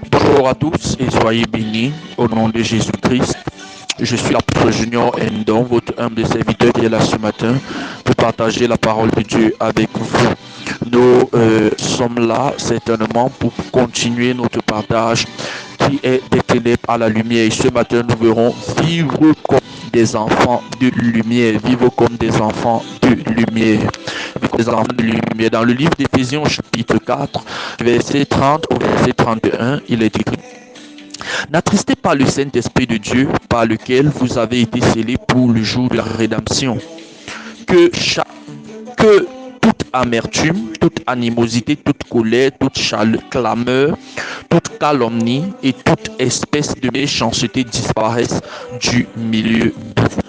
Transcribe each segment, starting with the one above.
Bonjour à tous et soyez bénis au nom de Jésus-Christ. Je suis l'apôtre Junior Ndon, votre humble serviteur qui est là ce matin pour partager la parole de Dieu avec vous. Nous sommes là certainement pour continuer notre partage qui est des ténèbres à la lumière. Et ce matin, nous verrons vivre comme des enfants de lumière, vivre comme des enfants de lumière. Des enfants de lumière. Dans le livre d'Éphésiens, chapitre 4, verset 30 au verset 31, il est écrit: N'attristez pas le Saint-Esprit de Dieu par lequel vous avez été scellés pour le jour de la rédemption. Que toute amertume, toute animosité, toute colère, toute clameur, toute calomnie et toute espèce de méchanceté disparaissent du milieu de vous.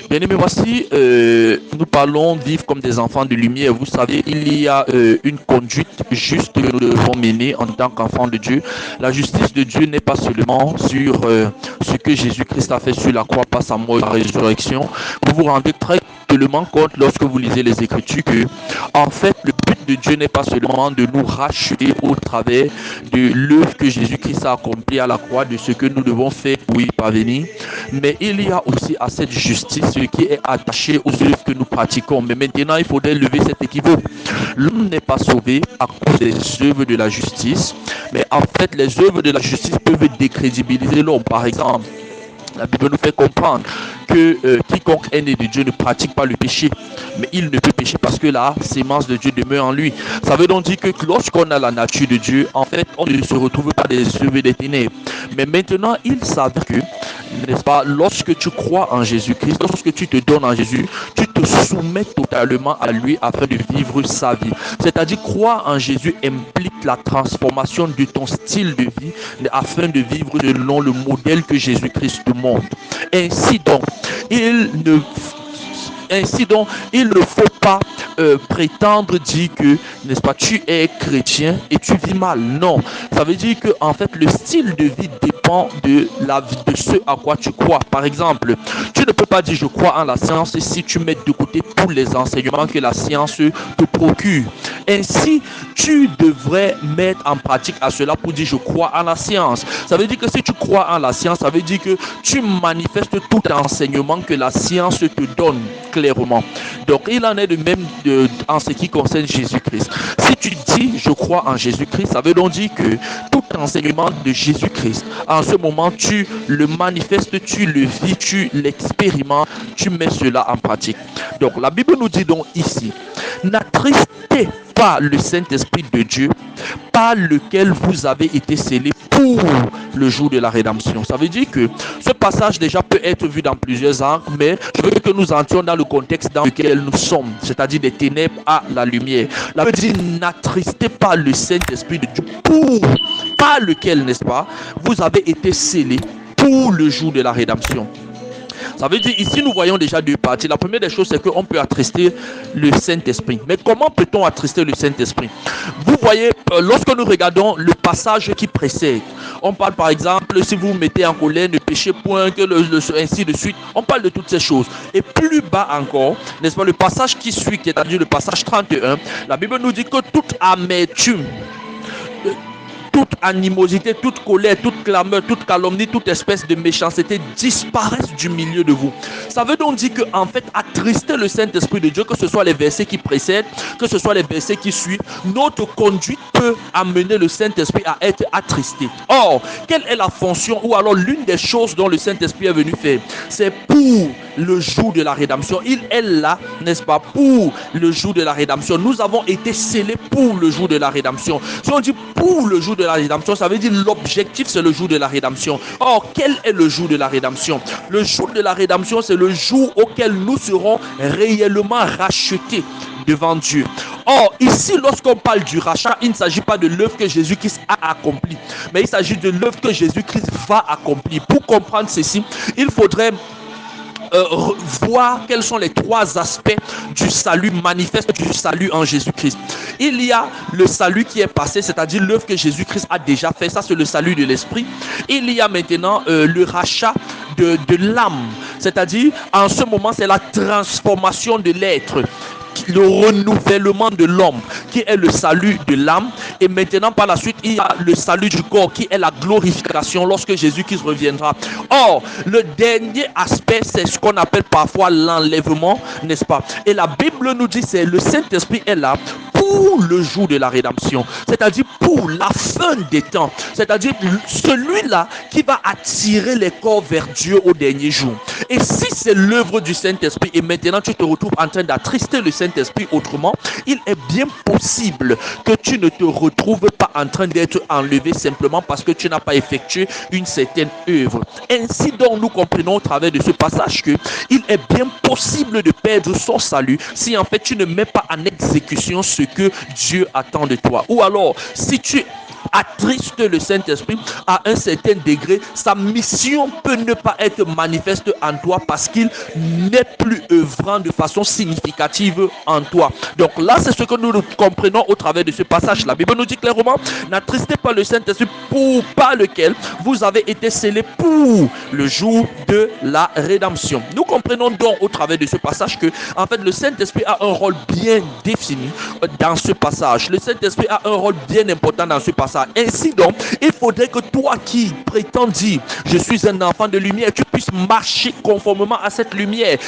Bien-aimés, voici, nous parlons vivre comme des enfants de lumière. Vous savez, il y a une conduite juste que nous devons mener en tant qu'enfants de Dieu. La justice de Dieu n'est pas seulement sur ce que Jésus-Christ a fait sur la croix par sa mort et sa résurrection. Vous vous rendez très tellement compte lorsque vous lisez les Écritures que, en fait, le but de Dieu n'est pas seulement de nous racheter au travers de l'œuvre que Jésus-Christ a accomplie à la croix, de ce que nous devons faire pour y parvenir, mais il y a aussi à cette justice qui est attaché aux œuvres que nous pratiquons. Mais maintenant, il faudrait lever cet équivoque. L'homme n'est pas sauvé à cause des œuvres de la justice, mais en fait, les œuvres de la justice peuvent décrédibiliser l'homme. Par exemple, la Bible nous fait comprendre que quiconque est né de Dieu ne pratique pas le péché, mais il ne peut pécher parce que la sémence de Dieu demeure en lui. Ça veut donc dire que lorsqu'on a la nature de Dieu, en fait, on ne se retrouve pas des œuvres des ténèbres. Mais maintenant, il s'avère que, n'est-ce pas, lorsque tu crois en Jésus-Christ, lorsque tu te donnes en Jésus, tu te soumets totalement à lui afin de vivre sa vie. C'est-à-dire, croire en Jésus implique la transformation de ton style de vie afin de vivre selon le modèle que Jésus-Christ te montre. Ainsi donc, il ne faut pas prétendre dire que, n'est-ce pas, tu es chrétien et tu vis mal. Non, ça veut dire que en fait le style de vie dépend de ce à quoi tu crois. Par exemple, tu ne peux pas dire je crois en la science si tu mets de côté tous les enseignements que la science te procure. Ainsi, tu devrais mettre en pratique à cela pour dire je crois en la science. Ça veut dire que si tu crois en la science, ça veut dire que tu manifestes tout enseignement que la science te donne clairement. Donc il en est de même en ce qui concerne Jésus-Christ. Si tu dis je crois en Jésus-Christ, ça veut donc dire que tout enseignement de Jésus-Christ, en ce moment tu le manifestes, tu le vis, tu l'expérimentes, tu mets cela en pratique. Donc la Bible nous dit donc ici: n'attristez pas le Saint-Esprit de Dieu par lequel vous avez été scellés pour le jour de la rédemption. Ça veut dire que ce passage déjà peut être vu dans plusieurs angles, mais je veux que nous entrions dans le contexte dans lequel nous sommes, c'est-à-dire des ténèbres à la lumière. La Bible dit: n'attristez pas le Saint-Esprit de Dieu par lequel, n'est-ce pas, vous avez été scellés pour le jour de la rédemption. Ça veut dire, ici nous voyons déjà deux parties. La première des choses, c'est qu'on peut attrister le Saint-Esprit. Mais comment peut-on attrister le Saint-Esprit? Vous voyez, lorsque nous regardons le passage qui précède, on parle par exemple, si vous vous mettez en colère, ne péchez point, ainsi de suite. On parle de toutes ces choses. Et plus bas encore, n'est-ce pas, le passage qui suit, qui est à dire le passage 31, la Bible nous dit que toute amertume, toute animosité, toute colère, toute clameur, toute calomnie, toute espèce de méchanceté disparaissent du milieu de vous. Ça veut donc dire que, en fait, attrister le Saint-Esprit de Dieu, que ce soit les versets qui précèdent, que ce soit les versets qui suivent, notre conduite peut amener le Saint-Esprit à être attristé. Or, quelle est la fonction ou alors l'une des choses dont le Saint-Esprit est venu faire? C'est pour le jour de la rédemption. Il est là, n'est-ce pas, pour le jour de la rédemption. Nous avons été scellés pour le jour de la rédemption. Si on dit pour le jour de la rédemption, ça veut dire l'objectif, c'est le jour de la rédemption. Or, quel est le jour de la rédemption? Le jour de la rédemption, c'est le jour auquel nous serons réellement rachetés devant Dieu. Or, ici, lorsqu'on parle du rachat, il ne s'agit pas de l'œuvre que Jésus-Christ a accomplie, mais il s'agit de l'œuvre que Jésus-Christ va accomplir. Pour comprendre ceci, il faudrait voir quels sont les trois aspects du salut manifeste, du salut en Jésus-Christ. Il y a le salut qui est passé, c'est-à-dire l'œuvre que Jésus-Christ a déjà fait, ça c'est le salut de l'esprit. Il y a maintenant le rachat de l'âme, c'est-à-dire en ce moment c'est la transformation de l'être. le renouvellement de l'homme, qui est le salut de l'âme. Et maintenant, par la suite, il y a le salut du corps, qui est la glorification lorsque Jésus-Christ reviendra. Or, le dernier aspect, c'est ce qu'on appelle parfois l'enlèvement, n'est-ce pas? Et la Bible nous dit, c'est le Saint-Esprit est là pour le jour de la rédemption, c'est-à-dire pour la fin des temps, c'est-à-dire celui-là qui va attirer les corps vers Dieu au dernier jour. Et si c'est l'œuvre du Saint-Esprit et maintenant tu te retrouves en train d'attrister le Saint-Esprit autrement, il est bien possible que tu ne te retrouves pas en train d'être enlevé simplement parce que tu n'as pas effectué une certaine œuvre. Ainsi donc nous comprenons au travers de ce passage que il est bien possible de perdre son salut si en fait tu ne mets pas en exécution ce que Dieu attend de toi. Ou alors si tu attriste le Saint-Esprit à un certain degré, sa mission peut ne pas être manifeste en toi parce qu'il n'est plus œuvrant de façon significative en toi. Donc là, c'est ce que nous comprenons au travers de ce passage. La Bible nous dit clairement, n'attristez pas le Saint-Esprit par lequel vous avez été scellés pour le jour de la rédemption. Nous comprenons donc au travers de ce passage que, en fait, le Saint-Esprit a un rôle bien défini dans ce passage. Le Saint-Esprit a un rôle bien important dans ce passage. Ainsi donc, il faudrait que toi qui prétends dire je suis un enfant de lumière, tu puisses marcher conformément à cette lumière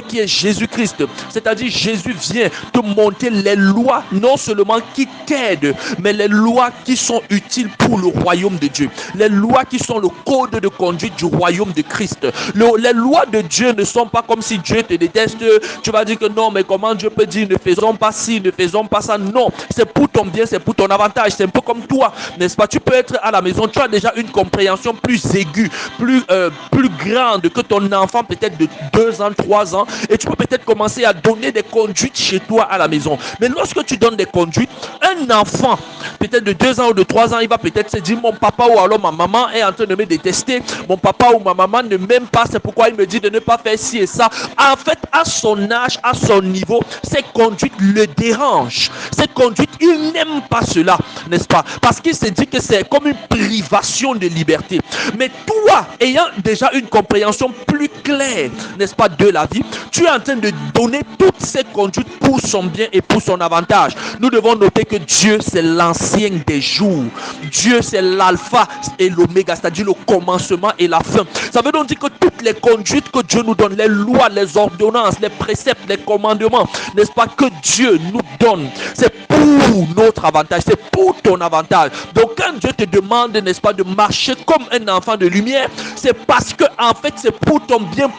qui est Jésus-Christ. C'est-à-dire Jésus vient te montrer les lois non seulement qui t'aident, mais les lois qui sont utiles pour le royaume de Dieu. Les lois qui sont le code de conduite du royaume de Christ. Les lois de Dieu ne sont pas comme si Dieu te déteste. Tu vas dire que non, mais comment Dieu peut dire ne faisons pas ci, ne faisons pas ça. Non, c'est pour ton bien, c'est pour ton avantage. C'est un peu comme toi, n'est-ce pas? Tu peux être à la maison, tu as déjà une compréhension plus aiguë, plus grande que ton enfant peut-être de 2 ans, 3 ans, et tu peux peut-être commencer à donner des conduites chez toi à la maison. Mais lorsque tu donnes des conduites, un enfant peut-être de 2 ans ou de 3 ans, il va peut-être se dire mon papa ou alors ma maman est en train de me détester, mon papa ou ma maman ne m'aime pas, c'est pourquoi il me dit de ne pas faire ci et ça. En fait, à son âge, à son niveau, ces conduites le dérangent. Ces conduites, il n'aime pas cela, n'est-ce pas? Parce qu'il se dit que c'est comme une privation de liberté. Mais toi, ayant déjà une compréhension plus claire, n'est-ce pas, de la vie, tu es en train de donner toutes ces conduites pour son bien et pour son avantage. Nous devons noter que Dieu, c'est l'ancien des jours. Dieu, c'est l'alpha et l'oméga, c'est-à-dire le commencement et la fin. Ça veut donc dire que toutes les conduites que Dieu nous donne, les lois, les ordonnances, les préceptes, les commandements, n'est-ce pas, que Dieu nous donne, c'est pour notre avantage, c'est pour ton avantage. Donc quand Dieu te demande, n'est-ce pas, de marcher comme un enfant de lumière, c'est parce que en fait c'est pour ton bien,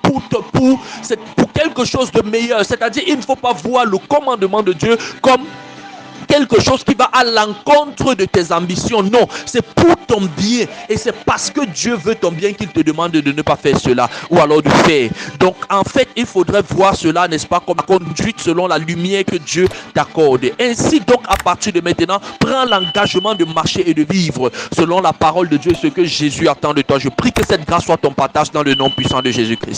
c'est pour quelque chose de meilleur. C'est-à-dire il ne faut pas voir le commandement de Dieu comme quelque chose qui va à l'encontre de tes ambitions. Non, c'est pour ton bien et c'est parce que Dieu veut ton bien qu'il te demande de ne pas faire cela ou alors de faire. Donc en fait il faudrait voir cela, n'est-ce pas, comme conduite selon la lumière que Dieu t'accorde. Ainsi donc à partir de maintenant, prends l'engagement de marcher et de vivre selon la parole de Dieu, ce que Jésus attend de toi. Je prie que cette grâce soit ton partage dans le nom puissant de Jésus-Christ.